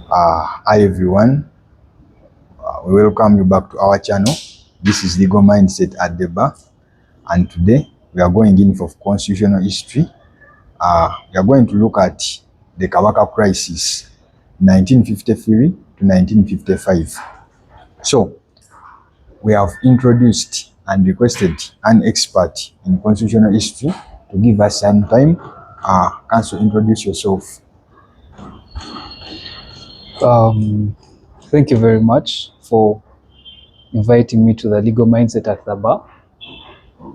Hi everyone, we welcome you back to our channel. This is Legal Mindset at the Bar, and today we are going in for constitutional history. We are going to look at the Kabaka crisis, 1953 to 1955. So we have introduced and requested an expert in constitutional history to give us some time. Counsel, introduce yourself. Thank you very much for inviting me to the Legal Mindset at the Bar.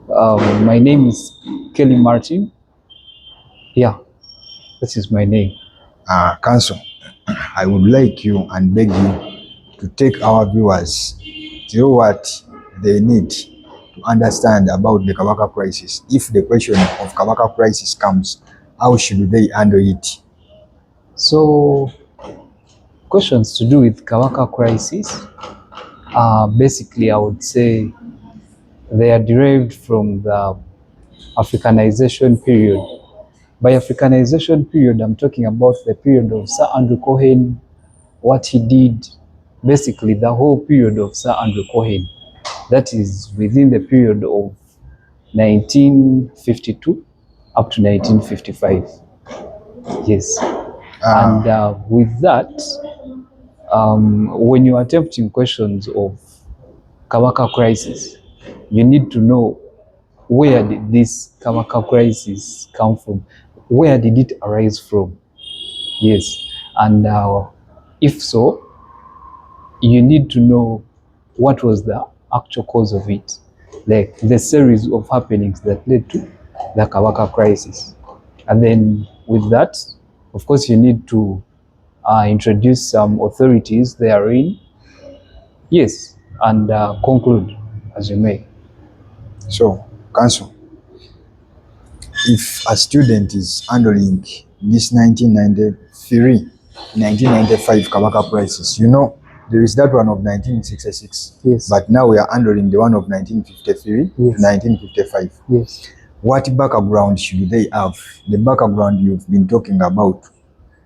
My name is Kelly Martin. Yeah, that is my name. Counsel, I would like you and beg you to take our viewers through what they need to understand about the Kabaka crisis. If the question of Kabaka crisis comes, how should they handle it? So, questions to do with Kabaka crisis, basically I would say they are derived from the Africanization period. By Africanization period, I'm talking about the period of Sir Andrew Cohen, what he did, basically the whole period of Sir Andrew Cohen. That is within the period of 1952 up to 1955. Yes. And with that, when you're attempting questions of Kabaka crisis, you need to know where did this Kabaka crisis come from? Where did it arise from? Yes. And if so, you need to know what was the actual cause of it, like the series of happenings that led to the Kabaka crisis. And then with that, of course, you need to introduce some authorities therein. Yes, and conclude as you may. So, Counsel, if a student is handling this 1995 Kabaka crisis, you know, there is that one of 1966. Yes. But now we are handling the one of 1953 to 1955. Yes. What background should they have? The background you've been talking about,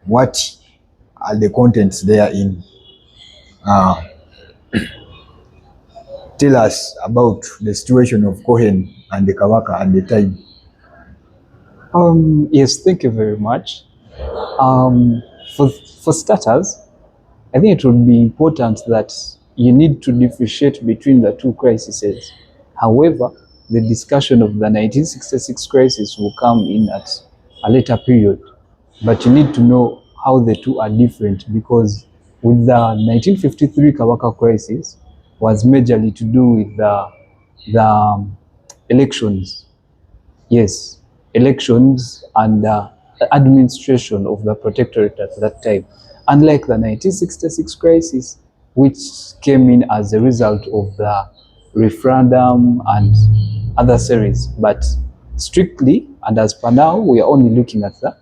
what are the contents therein? Tell us about the situation of Cohen and the Kabaka at the time. Yes, thank you very much. Um, for starters, I think it would be important that you need to differentiate between the two crises. However, the discussion of the 1966 crisis will come in at a later period. But you need to know how the two are different, because with the 1953 Kabaka crisis was majorly to do with the elections. Yes, elections and administration of the protectorate at that time. Unlike the 1966 crisis, which came in as a result of the referendum and other series. But strictly, and as per now, we are only looking at the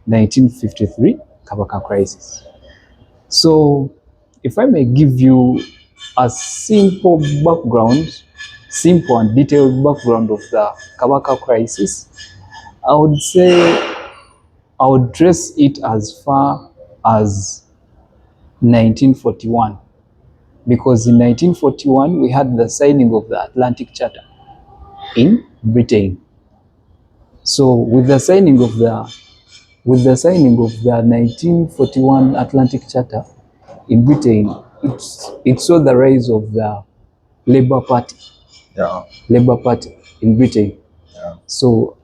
1953 Kabaka crisis. So, if I may give you a simple and detailed background of the Kabaka crisis, I would say I would trace it as far as 1941, because in 1941 we had the signing of the Atlantic Charter in Britain. So with the signing of the 1941 Atlantic Charter in Britain, it saw the rise of the Labour Party. Yeah. Labour Party in Britain. Yeah. So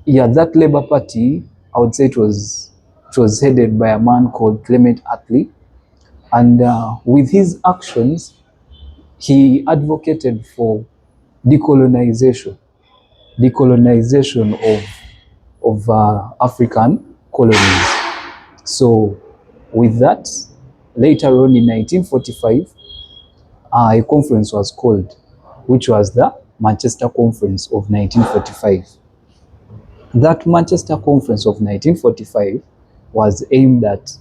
yeah, that Labour Party, I would say it was headed by a man called Clement Attlee, and with his actions, he advocated for decolonization of African colonies. So with that, later on in 1945, a conference was called, which was the Manchester Conference of 1945. That Manchester Conference of 1945 was aimed at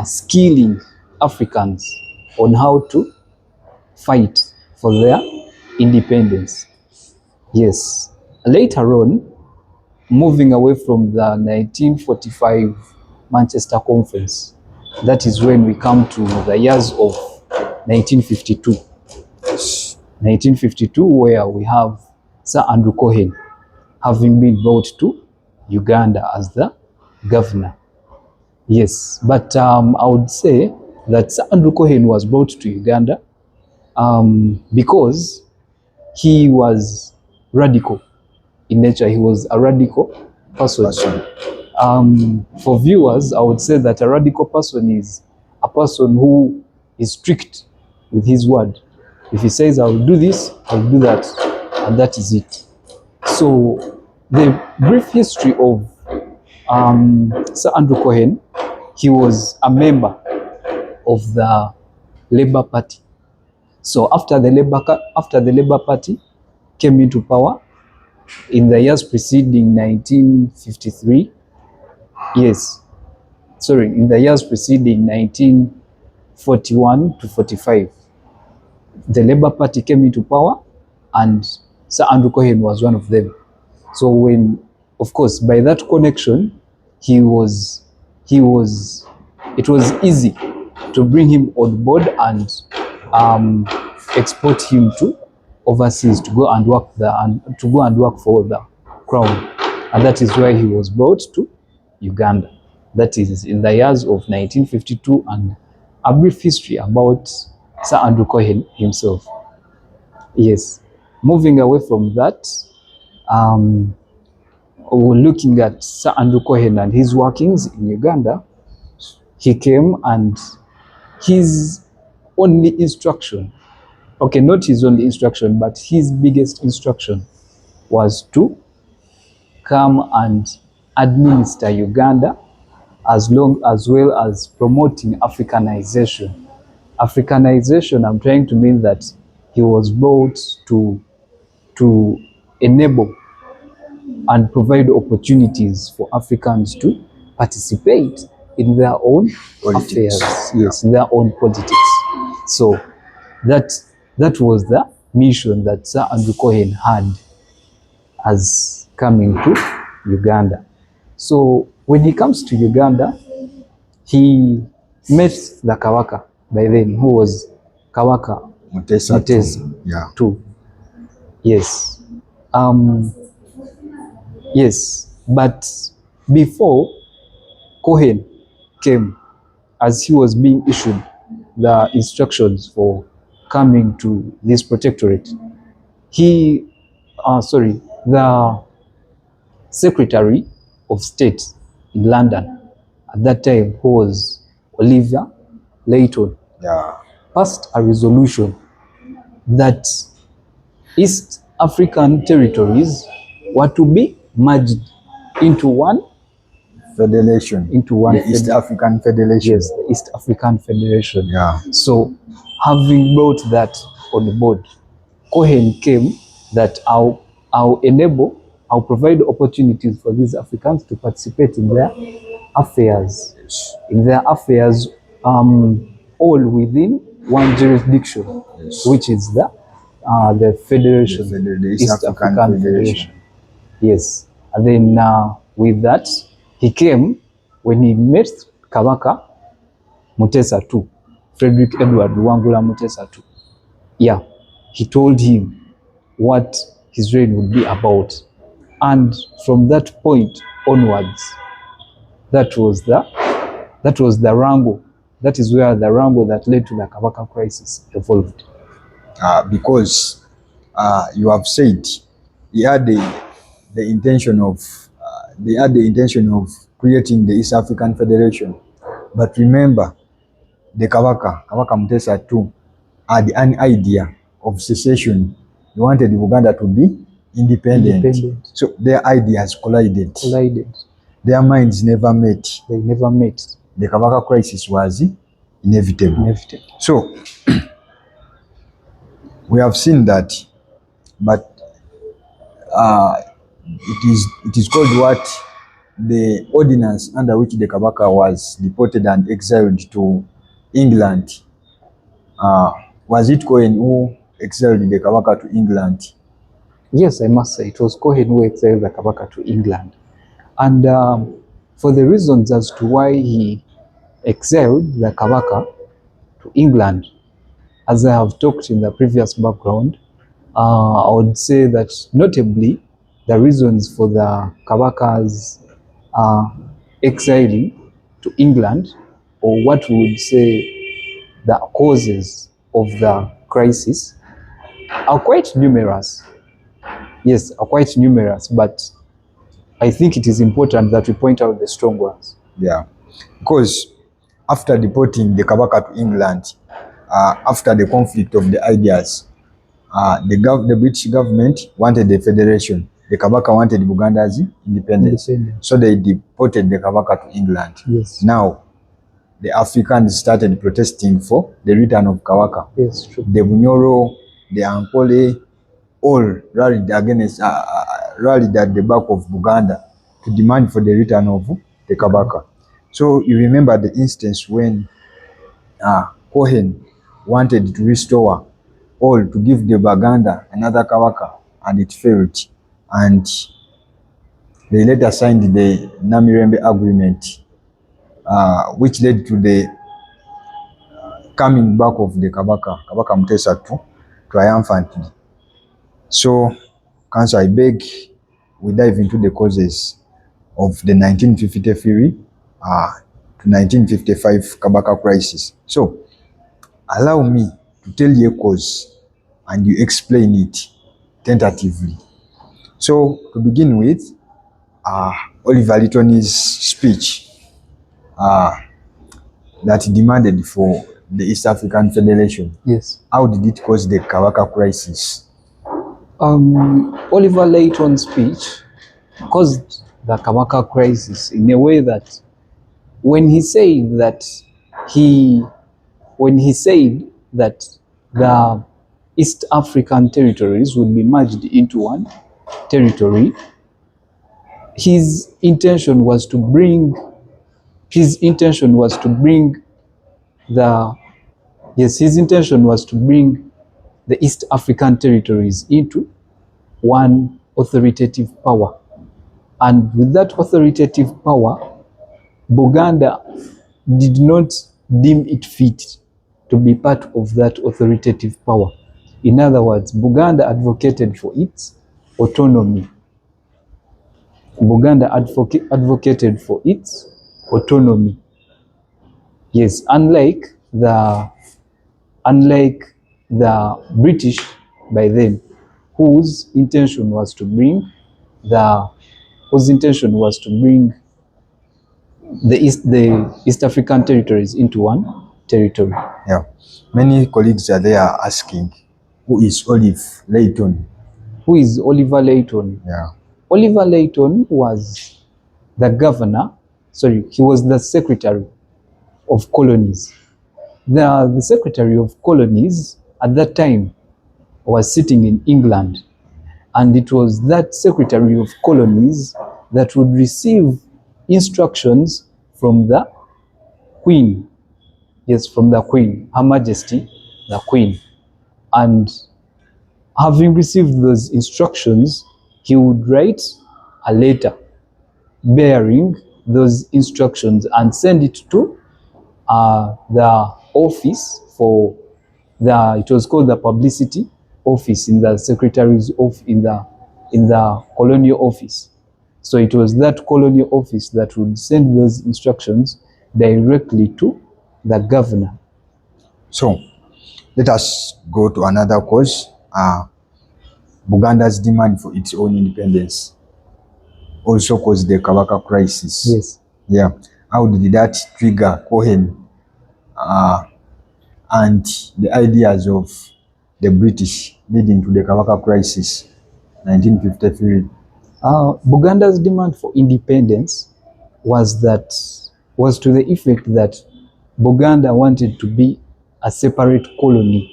skilling Africans on how to fight for their independence. Yes. Later on, moving away from the 1945 Manchester Conference, That is when we come to the years of 1952. 1952, where we have Sir Andrew Cohen having been brought to Uganda as the governor. Yes, but I would say that Sir Andrew Cohen was brought to Uganda because he was radical in nature. He was a radical person. For viewers, I would say that a radical person is a person who is strict with his word. If he says, I will do this, I'll do that, and that is it. So the brief history of Sir Andrew Cohen, he was a member of the Labour Party. So after the Labour Party came into power in the years preceding 1953, in the years preceding 1941 to 45, the Labour Party came into power, and Sir Andrew Cohen was one of them. So when, of course, by that connection, it was easy to bring him on board and export him to overseas to go and work for the crown, and that is why he was brought to Uganda. That is in the years of 1952, and a brief history about Sir Andrew Cohen himself. Yes, moving away from that, we're looking at Sir Andrew Cohen and his workings in Uganda. He came, and his only instruction, okay, not his only instruction, but his biggest instruction was to come and administer Uganda, as well as promoting Africanization. Africanization, I'm trying to mean that he was brought to enable and provide opportunities for Africans to participate in their own affairs, in their own politics. So that was the mission that Sir Andrew Cohen had as coming to Uganda. So when he comes to Uganda, he met the Kabaka by then, who was Kabaka Mutesa too. Yes. Yes, but before Cohen came, as he was being issued the instructions for coming to this protectorate, the Secretary of State in London at that time, who was Olivia Layton, passed a resolution that East African territories were to be merged into one federation, the East African Federation. Yes, the East African Federation. Yeah. So having brought that on board, Cohen came that I'll provide opportunities for these Africans to participate in their affairs, all within one jurisdiction, which is the Federation, the East African Federation. Yes, and then with that, he came when he met Kabaka Mutesa II, Frederick Edward Wangula Mutesa II. Yeah, he told him what his reign would be about, and from that point onwards, that was the wrangle. That is where the wrangle that led to the Kabaka crisis evolved. Because you have said he had the intention of creating the East African Federation, but remember, the Kabaka Mutesa II had an idea of secession. He wanted Uganda to be independent. So their ideas collided. Their minds never met. They never met. The Kabaka crisis was inevitable. So we have seen that, but it is called what? The ordinance under which the Kabaka was deported and exiled to England. Was it Cohen who exiled the Kabaka to England? Yes, I must say it was Cohen who exiled the Kabaka to England. And for the reasons as to why he exiled the Kabaka to England. As I have talked in the previous background, I would say that notably the reasons for the Kabaka's exiling to England, or what we would say the causes of the crisis, are quite numerous. Yes, are quite numerous, but I think it is important that we point out the strong ones. Yeah, because after deporting the Kabaka to England, after the conflict of the ideas, the British government wanted a federation. The Kabaka wanted Buganda's independence. So they deported the Kabaka to England. Yes. Now, the Africans started protesting for the return of Kabaka. Yes, true. The Bunyoro, the Ankole, all rallied against, rallied at the back of Buganda to demand for the return of the Kabaka. So you remember the instance when Cohen wanted to restore all, to give the Baganda another Kabaka, and it failed. And they later signed the Namirembe Agreement, which led to the coming back of the Kabaka Mutesa II, triumphantly. So, Council, I beg we dive into the causes of the 1953 to 1955 Kabaka crisis. So, allow me to tell you a cause and you explain it tentatively. So, to begin with, Oliver Lytton's speech that demanded for the East African Federation. Yes. How did it cause the Kabaka crisis? Oliver Lytton's speech caused the Kabaka crisis in a way that when he said that the East African territories would be merged into one territory, his intention was to bring the East African territories into one authoritative power. And with that authoritative power, Buganda did not deem it fit to be part of that authoritative power. In other words, Buganda advocated for its autonomy. Advocated for its autonomy. Yes, unlike the British by then, whose intention was to bring the East African territories into one territory. Yeah, many colleagues are there asking, who is Olive Lytton? Who is Oliver Lytton? Yeah. Oliver Lytton was the he was the Secretary of Colonies. The Secretary of Colonies at that time was sitting in England, and it was that Secretary of Colonies that would receive instructions from the Queen. Yes, from the Queen, Her Majesty, the Queen. And having received those instructions, he would write a letter bearing those instructions and send it to the office for it was called the publicity office in the secretary's in the colonial office. So it was that colonial office that would send those instructions directly to the governor. So let us go to another cause. Buganda's demand for its own independence also caused the Kabaka crisis. Yes. Yeah. How did that trigger Cohen and the ideas of the British leading to the Kabaka crisis, 1953? Buganda's demand for independence was to the effect that Buganda wanted to be a separate colony.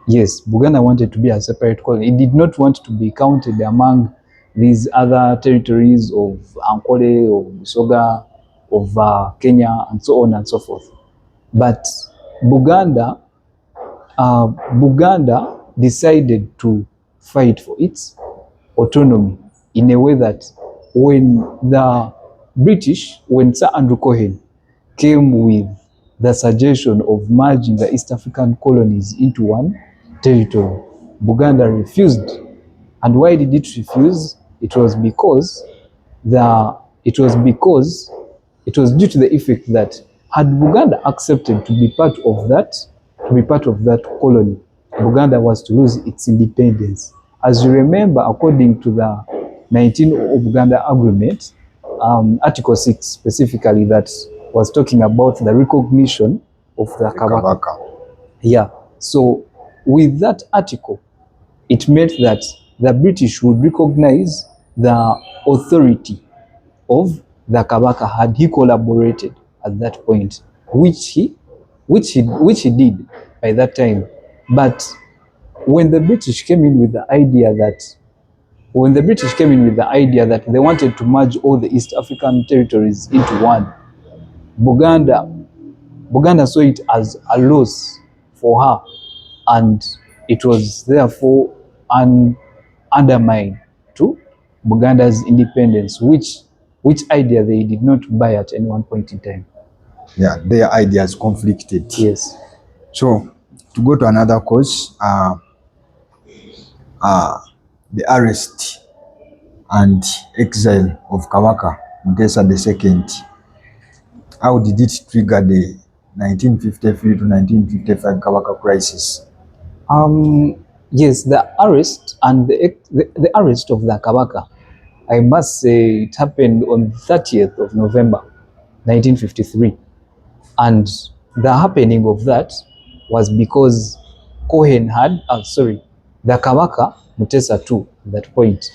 Yes, Buganda wanted to be a separate colony. It did not want to be counted among these other territories of Ankole, of Busoga, of Kenya, and so on and so forth. But Buganda decided to fight for its autonomy in a way that when Sir Andrew Cohen came with the suggestion of merging the East African colonies into one territory. Buganda refused. And why did it refuse? It was because it was due to the effect that had Buganda accepted to be part of that colony, Buganda was to lose its independence. As you remember, according to the 19 Buganda Agreement, Article 6 specifically, that was talking about the recognition of the Kabaka. Yeah. So with that article, it meant that the British would recognize the authority of the Kabaka had he collaborated at that point, which he did by that time. But when the British came in with the idea that they wanted to merge all the East African territories into one, Buganda saw it as a loss for her, and it was therefore an undermine to Buganda's independence, which idea they did not buy at any one point in time. Yeah, their ideas conflicted. Yes. So, to go to another cause, the arrest and exile of Kabaka Mutesa II. How did it trigger the 1953 to 1955 Kabaka crisis? Yes, the arrest and the arrest of the Kabaka, I must say it happened on 30th of November 1953. And the happening of that was because the Kabaka, Mutesa II, at that point,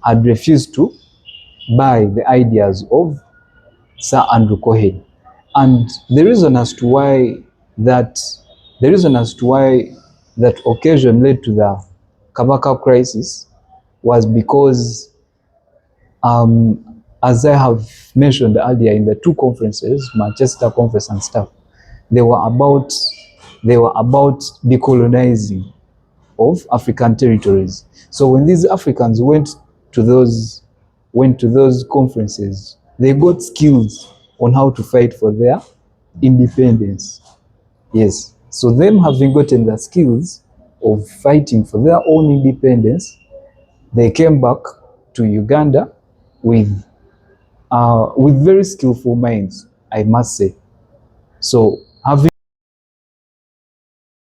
had refused to buy the ideas of Sir Andrew Cohen. And the reason as to why that occasion led to the Kabaka crisis was because, as I have mentioned earlier in the two conferences, Manchester Conference and stuff, they were about decolonizing of African territories. So when these Africans went to those conferences, they got skills on how to fight for their independence. Yes. So them having gotten the skills of fighting for their own independence, they came back to Uganda with very skillful minds, I must say. So having